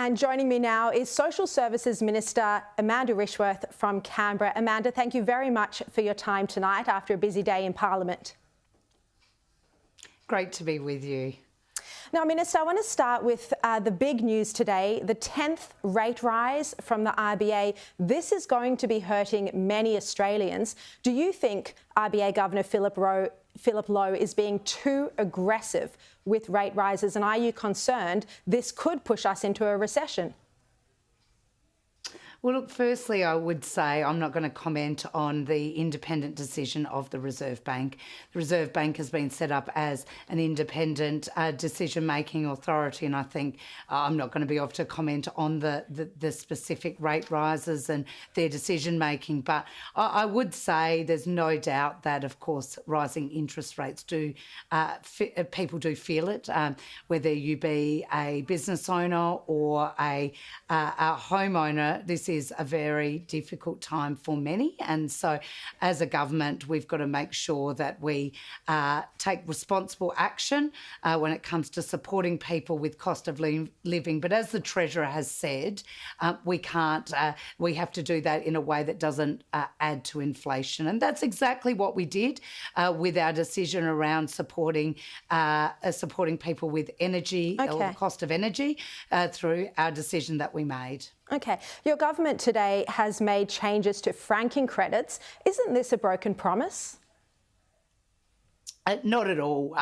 And joining me now is Social Services Minister Amanda Rishworth from Canberra. Amanda, thank you very much for your time tonight after a busy day in Parliament. Great to be with you. Now, Minister, I want to start with the big news today, the 10th rate rise from the RBA. This is going to be hurting many Australians. Do you think RBA Governor Philip Lowe is being too aggressive with rate rises, and are you concerned this could push us into a recession? Well, look, firstly, I would say I'm not going to comment on the independent decision of the Reserve Bank. The Reserve Bank has been set up as an independent decision-making authority, and I think I'm not going to be able to comment on the specific rate rises and their decision-making. But I would say there's no doubt that, of course, rising interest rates people do feel it, whether you be a business owner or a homeowner. This is a very difficult time for many, and so as a government we've got to make sure that we take responsible action when it comes to supporting people with cost of living. But as the Treasurer has said, we have to do that in a way that doesn't add to inflation, and that's exactly what we did with our decision around supporting people with energy or the cost of energy through our decision that we made. Okay. Your government today has made changes to franking credits. Isn't this a broken promise? Not at all.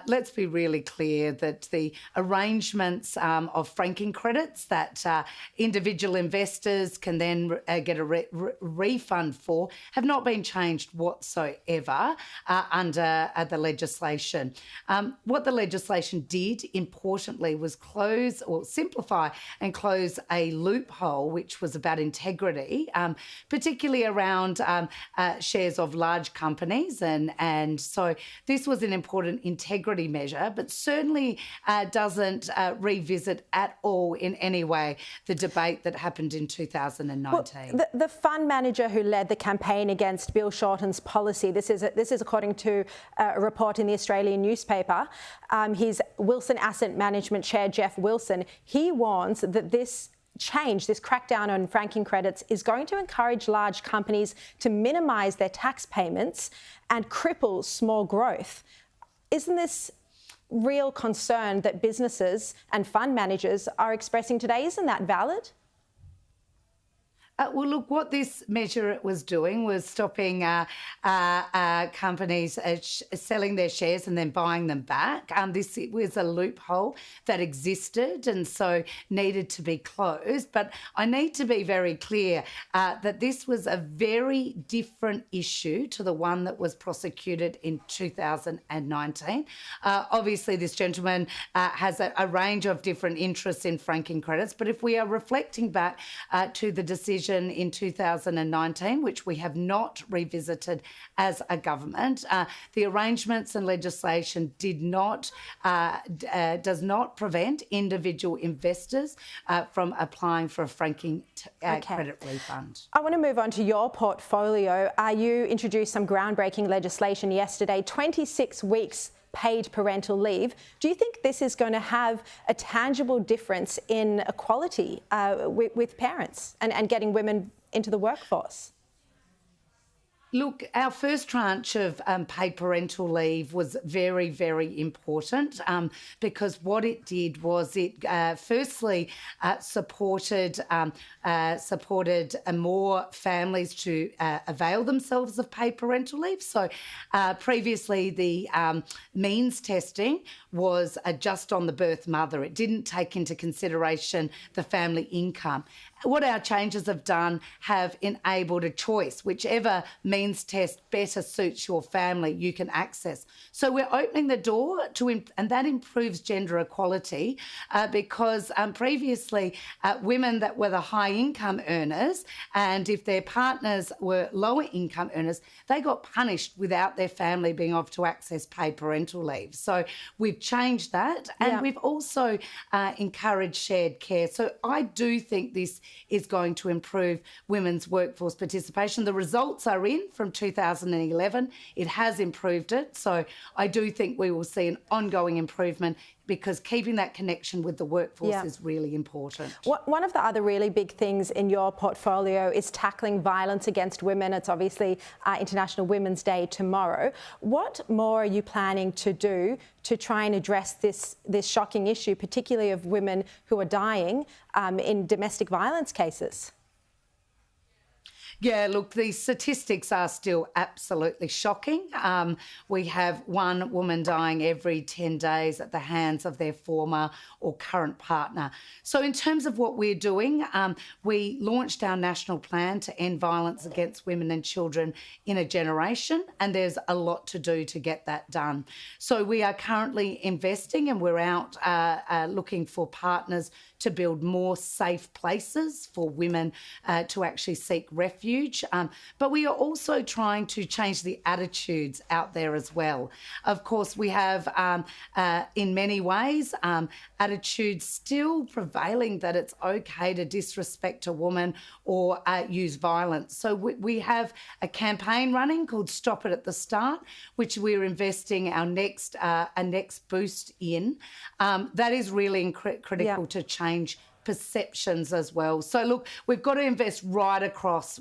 Let's be really clear that the arrangements of franking credits that individual investors can then get a refund for have not been changed whatsoever under the legislation. What the legislation did, importantly, was simplify and close a loophole which was about integrity, particularly around shares of large companies, and so this was an important integrity measure, but certainly doesn't revisit at all in any way the debate that happened in 2019. Well, the fund manager who led the campaign against Bill Shorten's policy, this is according to a report in the Australian newspaper, his Wilson Asset Management Chair, Jeff Wilson, he warns that this crackdown on franking credits is going to encourage large companies to minimise their tax payments and cripple small growth. Isn't this real concern that businesses and fund managers are expressing today? Isn't that valid? Well, look, what this measure was doing was stopping companies selling their shares and then buying them back. This was a loophole that existed and so needed to be closed. But I need to be very clear that this was a very different issue to the one that was prosecuted in 2019. Obviously, this gentleman has a range of different interests in franking credits. But if we are reflecting back to the decision in 2019, which we have not revisited as a government, the arrangements and legislation does not prevent individual investors from applying for a franking credit refund. I want to move on to your portfolio. You introduced some groundbreaking legislation yesterday, 26 weeks paid parental leave. Do you think this is going to have a tangible difference in equality with parents and getting women into the workforce? Look, our first tranche of paid parental leave was very, very important because what it did was it firstly supported more families to avail themselves of paid parental leave. So previously the means testing was just on the birth mother. It didn't take into consideration the family income. What our changes have done have enabled a choice. Whichever means test better suits your family, you can access. So we're opening the door and that improves gender equality because previously women that were the high income earners, and if their partners were lower income earners, they got punished without their family being able to access paid parental leave. So we've changed that, and we've also encouraged shared care. So I do think this is going to improve women's workforce participation. The results are in from 2011. It has improved it. So I do think we will see an ongoing improvement, because keeping that connection with the workforce is really important. One of the other really big things in your portfolio is tackling violence against women. It's obviously International Women's Day tomorrow. What more are you planning to do to try and address this shocking issue, particularly of women who are dying in domestic violence cases? Yeah, look, the statistics are still absolutely shocking. We have one woman dying every 10 days at the hands of their former or current partner. So in terms of what we're doing, we launched our national plan to end violence against women and children in a generation, and there's a lot to do to get that done. So we are currently investing, and we're out looking for partners to build more safe places for women to actually seek refuge. But we are also trying to change the attitudes out there as well. Of course, we have, in many ways, attitudes still prevailing that it's okay to disrespect a woman or use violence. So we have a campaign running called Stop It at the Start, which we're investing our next boost in. That is really critical to change perceptions as well. So look, we've got to invest right across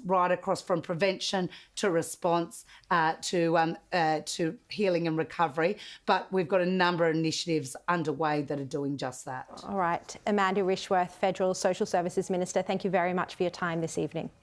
from prevention to response to healing and recovery. But we've got a number of initiatives underway that are doing just that. All right. Amanda Rishworth, Federal Social Services Minister, thank you very much for your time this evening.